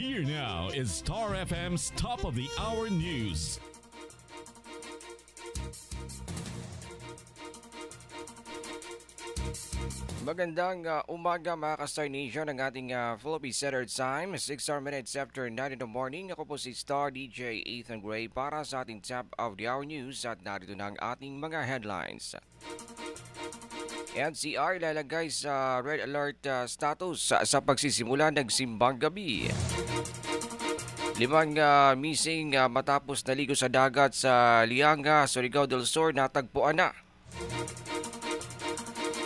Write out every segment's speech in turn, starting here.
Here now is Star FM's Top of the Hour News. Magandang umaga mga ka-Star Nation ng ating Philippine Standard Time. 6 minutes after 9 in the morning. Ako po si Star DJ Ethan Gray para sa ating Top of the Hour News at narito na ang ating mga headlines. NCR lalagay sa red alert status sa pagsisimula ng simbang gabi. 5 missing matapos naligo sa dagat sa Lianga, Surigao del Sur natagpuan na.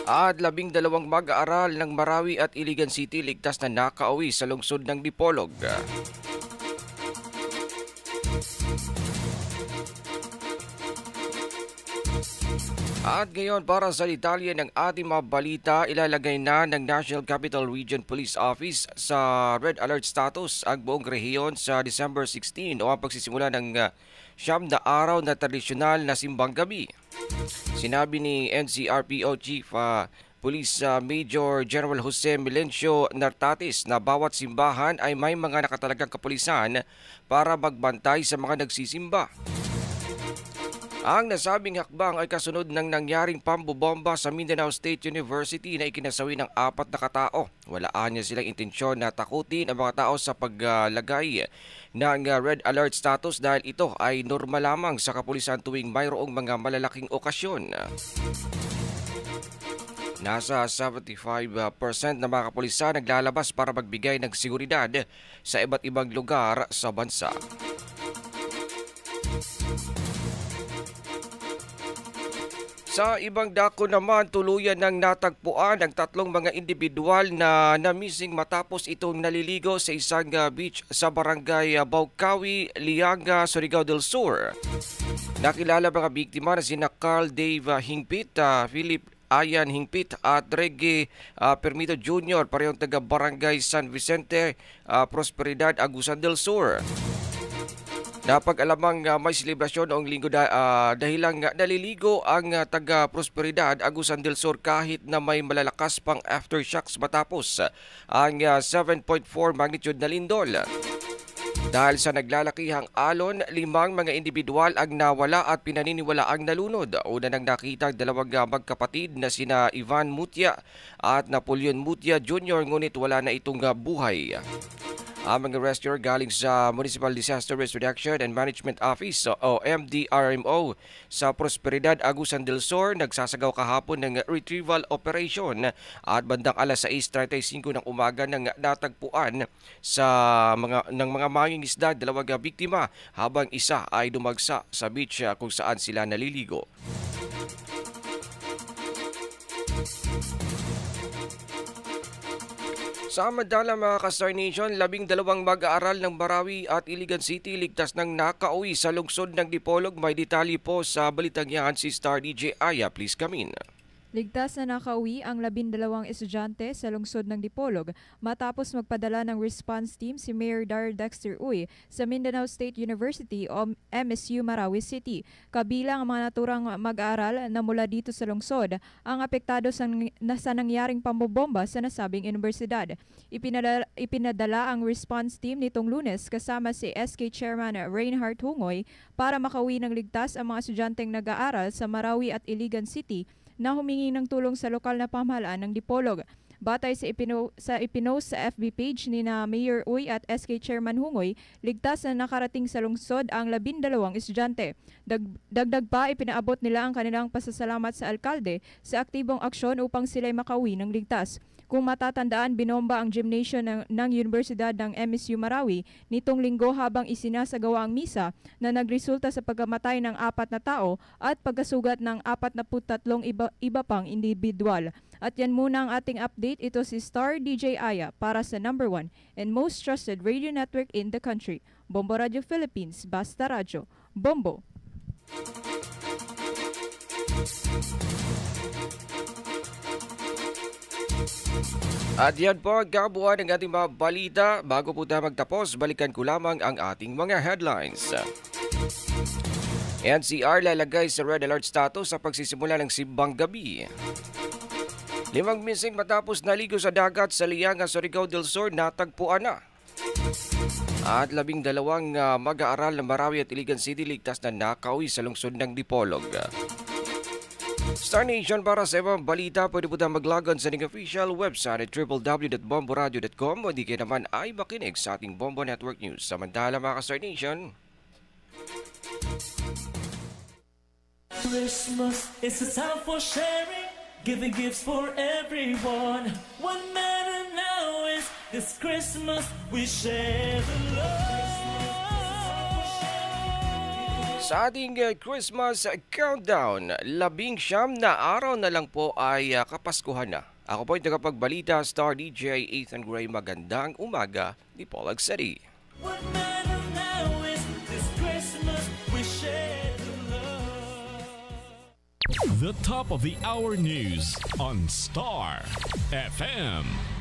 At 12 mag-aaral ng Marawi at Iligan City ligtas na nakauwi sa lungsod ng Dipolog. At ngayon para sa detalye ng ating mga balita, ilalagay na ng National Capital Region Police Office sa red alert status ang buong rehiyon sa December 16 o ang pagsisimula ng siyam na araw na tradisyonal na simbang gabi. Sinabi ni NCRPO Chief Police Major General Jose Milencio Nartatis na bawat simbahan ay may mga nakatalagang kapulisan para magbantay sa mga nagsisimba. Ang nasabing hakbang ay kasunod ng nangyaring pambobomba sa Mindanao State University na ikinasawi ng 4 na katao. Walaan niya silang intensyon na takutin ang mga tao sa paglagay ng red alert status dahil ito ay normal lamang sa kapulisan tuwing mayroong mga malalaking okasyon. Nasa 75% ng mga kapulisan naglalabas para magbigay ng seguridad sa iba't ibang lugar sa bansa. Sa ibang dako naman, tuluyan ng natagpuan ang 3 mga individual na na-missing matapos itong naliligo sa isang beach sa barangay Baucawi, Lianga, Surigao del Sur. Nakilala mga biktima na sina Carl Dave Hingpit, Philip Ayan Hingpit at Reggie Permito Jr. parehong taga barangay San Vicente, Prosperidad, Agusan del Sur. Napag-alamang may selebrasyon noong linggo dahilang naliligo ang taga Prosperidad, Agusan del Sur kahit na may malalakas pang aftershocks matapos ang 7.4 magnitude na lindol. Dahil sa naglalakihang alon, 5 mga individual ang nawala at pinaniniwalaang nalunod. Una nang nakita ang 2 magkapatid na sina Ivan Mutia at Napoleon Mutia Jr. ngunit wala na itong buhay. Ang mga rescuer galing sa Municipal Disaster Risk Reduction and Management Office o MDRMO sa Prosperidad, Agusan del Sur nagsasagaw kahapon ng retrieval operation at bandang alas 6:35 ng umaga nang natagpuan ng mga mangingisda 2 biktima habang isa ay dumagsa sa beach kung saan sila naliligo. Samantala mga ka-Star Nation, 12 mag-aaral ng Marawi at Iligan City ligtas nang nakauwi sa lungsod ng Dipolog. May detalye po sa balitang yan si Star DJ Aya. Please come in. Ligtas na nakauwi ang 12 estudyante sa lungsod ng Dipolog matapos magpadala ng response team si Mayor Dar Dexter Uy sa Mindanao State University o MSU Marawi City. Kabilang ang mga naturang mag-aaral na mula dito sa lungsod ang apektado sa nangyaring pambobomba sa nasabing universidad. Ipinadala ang response team nitong Lunes kasama si SK Chairman Reinhard Hungoy para makauwi ng ligtas ang mga estudyanteng nag-aaral sa Marawi at Iligan City na humingi ng tulong sa lokal na pamahalaan ng Dipolog. Batay sa ipinost sa FB page ni na Mayor Uy at SK Chairman Hungoy, ligtas na nakarating sa lungsod ang 12 estudyante. Dagdag pa, ipinaabot nila ang kanilang pasasalamat sa alkalde sa aktibong aksyon upang sila'y makauwi ng ligtas. Kung matatandaan, binomba ang gymnasium ng Universidad ng MSU Marawi nitong linggo habang isinasagawa ang misa na nagresulta sa pagkamatay ng 4 na tao at pagkasugat ng 43 iba pang individual. At yan muna ang ating update. Ito si Star DJ Aya para sa number 1 and most trusted radio network in the country. Bombo Radio Philippines, Basta Radio. Bombo! At yan po ang kabuuan ng ating mga balita. Bago po tayo magtapos, balikan ko lamang ang ating mga headlines. NCR lalagay sa red alert status sa pagsisimula ng simbang gabi. 5 missing matapos naligo sa dagat sa Lianga, Surigao del Sur natagpuan na. At 12 mag-aaral na Marawi at Iligan City ligtas na nakauwi sa lungsod ng Dipolog. Star Nation, para sa ibang balita, pwede po tayo maglogon sa ating official website at www.bomboradio.com o di kayo naman ay makinig sa ating Bombo Network News. Samantala mga ka-Star Nation, Christmas is a time for sharing, giving gifts for everyone. What matters now is this Christmas we share the love. sa ating Christmas countdown, 19 na araw na lang po ay Kapaskuhan na. Ako po yung tagapagbalita, Star DJ Ethan Gray. Magandang umaga, Dipolog City. What matters now is this Christmas we share the love. The top of the hour news on Star FM.